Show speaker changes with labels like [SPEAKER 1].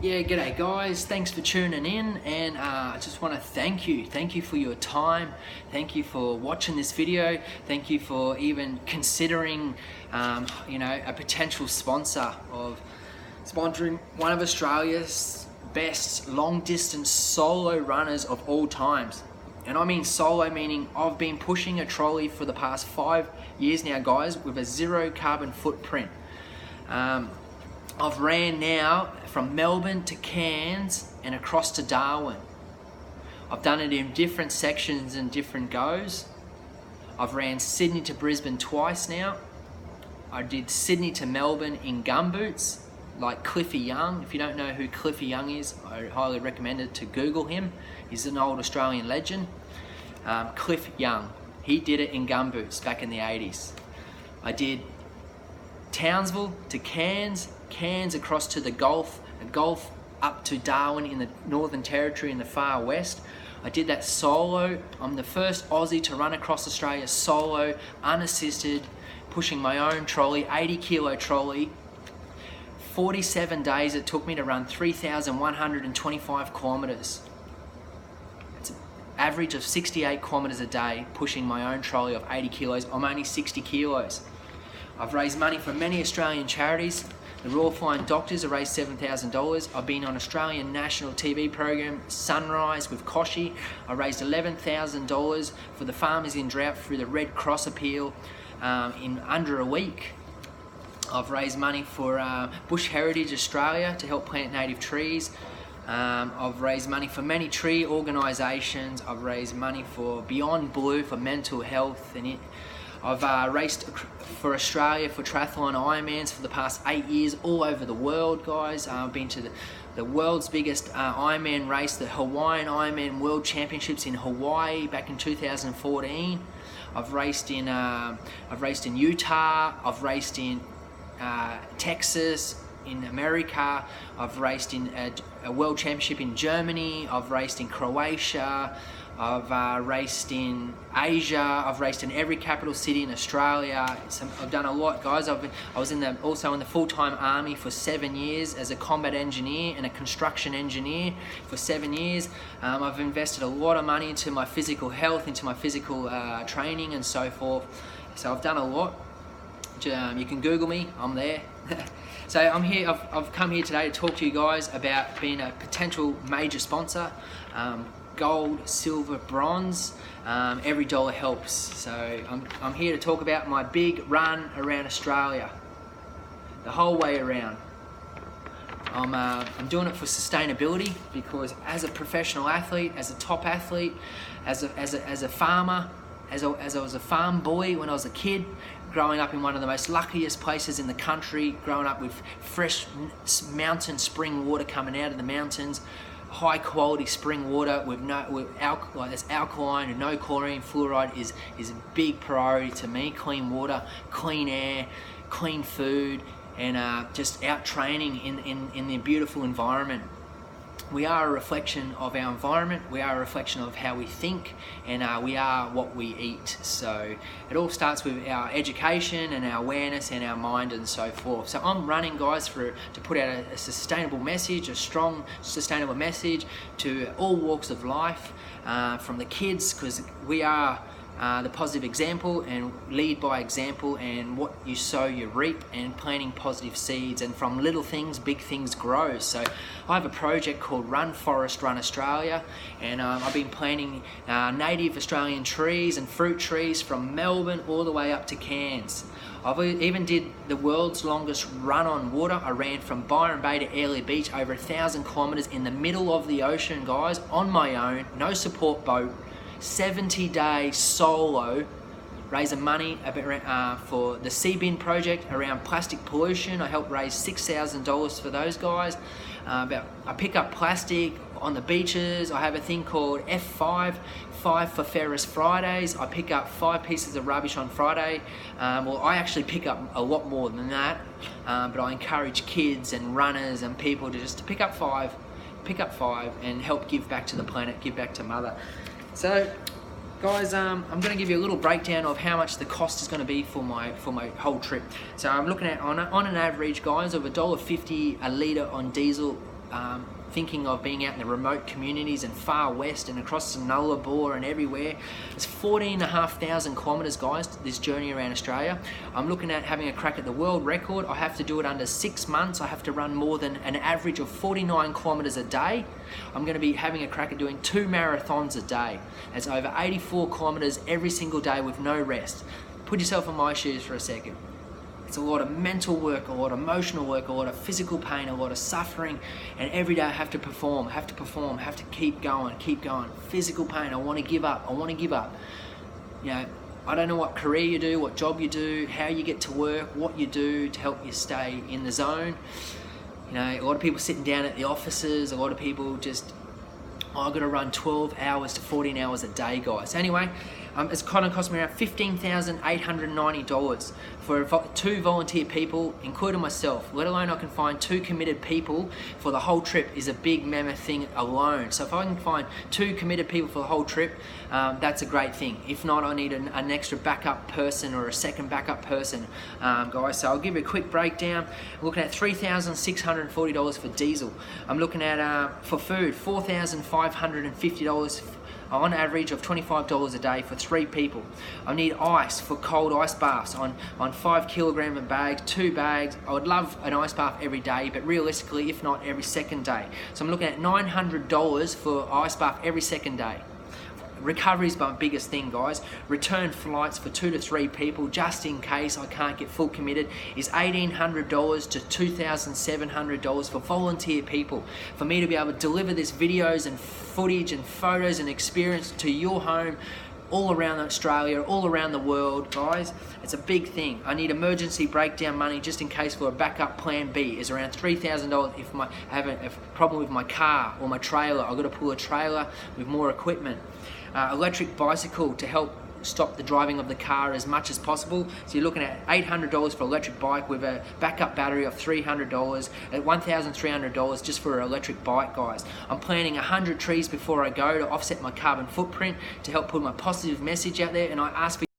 [SPEAKER 1] Yeah, g'day guys, thanks for tuning in, and I just want to thank you for your time, thank you for watching this video, thank you for even considering a potential sponsor of sponsoring one of Australia's best long distance solo runners of all times. And I mean solo, meaning I've been pushing a trolley for the past 5 years now, guys, with a zero carbon footprint. I've ran now from Melbourne to Cairns and across to Darwin. I've done it in different sections and different goes. I've ran Sydney to Brisbane twice now. I did Sydney to Melbourne in gumboots, like Cliffy Young. If you don't know who Cliffy Young is, I highly recommend it to Google him. He's an old Australian legend. Cliff Young, he did it in gumboots back in the 80s. I did Townsville to Cairns, Cairns across to the Gulf, and Gulf up to Darwin in the Northern Territory in the far west. I did that solo. I'm the first Aussie to run across Australia solo, unassisted, pushing my own trolley, 80 kilo trolley. 47 days it took me to run 3,125 kilometers. It's an average of 68 kilometers a day, pushing my own trolley of 80 kilos. I'm only 60 kilos. I've raised money for many Australian charities. The Royal Flying Doctors have raised $7,000. I've been on Australian national TV program Sunrise with Koshi. I raised $11,000 for the farmers in drought through the Red Cross appeal in under a week. I've raised money for Bush Heritage Australia to help plant native trees. I've raised money for many tree organisations. I've raised money for Beyond Blue for mental health, and I've raced for Australia for triathlon Ironmans for the past 8 years all over the world, guys. I've been to the world's biggest Ironman race, the Hawaiian Ironman World Championships in Hawaii back in 2014. I've raced in Utah. I've raced in Texas, in America. I've raced in a World Championship in Germany. I've raced in Croatia. I've raced in Asia. I've raced in every capital city in Australia. I've done a lot, guys. I was also in the full-time army for 7 years as a combat engineer and a construction engineer for 7 years. I've invested a lot of money into my physical health, into my physical training and so forth. So I've done a lot. You can Google me, I'm there. So I'm here, I've come here today to talk to you guys about being a potential major sponsor. Gold, silver, bronze, every dollar helps. So I'm here to talk about my big run around Australia, the whole way around. I'm doing it for sustainability because as a professional athlete, as a top athlete, as a farmer, as I was a farm boy when I was a kid, growing up in one of the most luckiest places in the country, growing up with fresh mountain spring water coming out of the mountains, high quality spring water with that's alkaline and no chlorine. Fluoride is a big priority to me. Clean water, clean air, clean food, and just out training in the beautiful environment. We are a reflection of our environment, we are a reflection of how we think, and we are what we eat. So it all starts with our education and our awareness and our mind and so forth. So I'm running, guys, to put out a sustainable message, a strong sustainable message to all walks of life, from the kids, because we are the positive example, and lead by example, and what you sow you reap, and planting positive seeds, and from little things big things grow. So I have a project called Run Forest Run Australia, and I've been planting native Australian trees and fruit trees from Melbourne all the way up to Cairns. I've even did the world's longest run on water. I ran from Byron Bay to Airlie Beach, over 1,000 kilometers in the middle of the ocean, guys, on my own, no support boat. 70-day solo, raising money for the Seabin project around plastic pollution. I helped raise $6,000 for those guys. I pick up plastic on the beaches. I have a thing called F5, 5 for Ferris Fridays. I pick up 5 pieces of rubbish on Friday. Well, I actually pick up a lot more than that, but I encourage kids and runners and people to pick up 5 and help give back to the planet, give back to Mother. So guys, I'm going to give you a little breakdown of how much the cost is going to be for my whole trip. So I'm looking at on an average, guys, of $1.50 a litre on diesel thinking of being out in the remote communities and far west and across the Nullarbor and everywhere. It's 14,500 kilometres, guys, this journey around Australia. I'm looking at having a crack at the world record. I have to do it under 6 months. I have to run more than an average of 49 kilometres a day. I'm going to be having a crack at doing 2 marathons a day. That's over 84 kilometres every single day with no rest. Put yourself in my shoes for a second. It's a lot of mental work, a lot of emotional work, a lot of physical pain, a lot of suffering, and every day I have to perform, have to keep going. Physical pain, I want to give up. You know, I don't know what career you do, what job you do, how you get to work, what you do to help you stay in the zone. You know, a lot of people sitting down at the offices, a lot of people just, I've got to run 12 hours to 14 hours a day, guys. Anyway, it's kind of cost me around $15,890 for 2 volunteer people, including myself, let alone I can find 2 committed people for the whole trip is a big mammoth thing alone. So if I can find 2 committed people for the whole trip, that's a great thing. If not, I need an extra backup person or a second backup person, guys. So I'll give you a quick breakdown. I'm looking at $3,640 for diesel. I'm looking at, for food, $4,550 on average of $25 a day for 3 people. I need ice for cold ice baths on 5 kilogram of bags, 2 bags. I would love an ice bath every day, but realistically, if not every second day. So I'm looking at $900 for ice bath every second day. Recovery is my biggest thing, guys. Return flights for 2 to 3 people, just in case I can't get full committed, is $1,800 to $2,700 for volunteer people. For me to be able to deliver this videos and footage and photos and experience to your home, all around Australia, all around the world, guys. It's a big thing. I need emergency breakdown money just in case for a backup plan B. Is around $3,000 if I have a problem with my car or my trailer. I've got to pull a trailer with more equipment. Electric bicycle to help stop the driving of the car as much as possible. So you're looking at $800 for electric bike with a backup battery of $300, at $1,300 just for an electric bike, guys. I'm planting 100 trees before I go to offset my carbon footprint to help put my positive message out there, and I ask for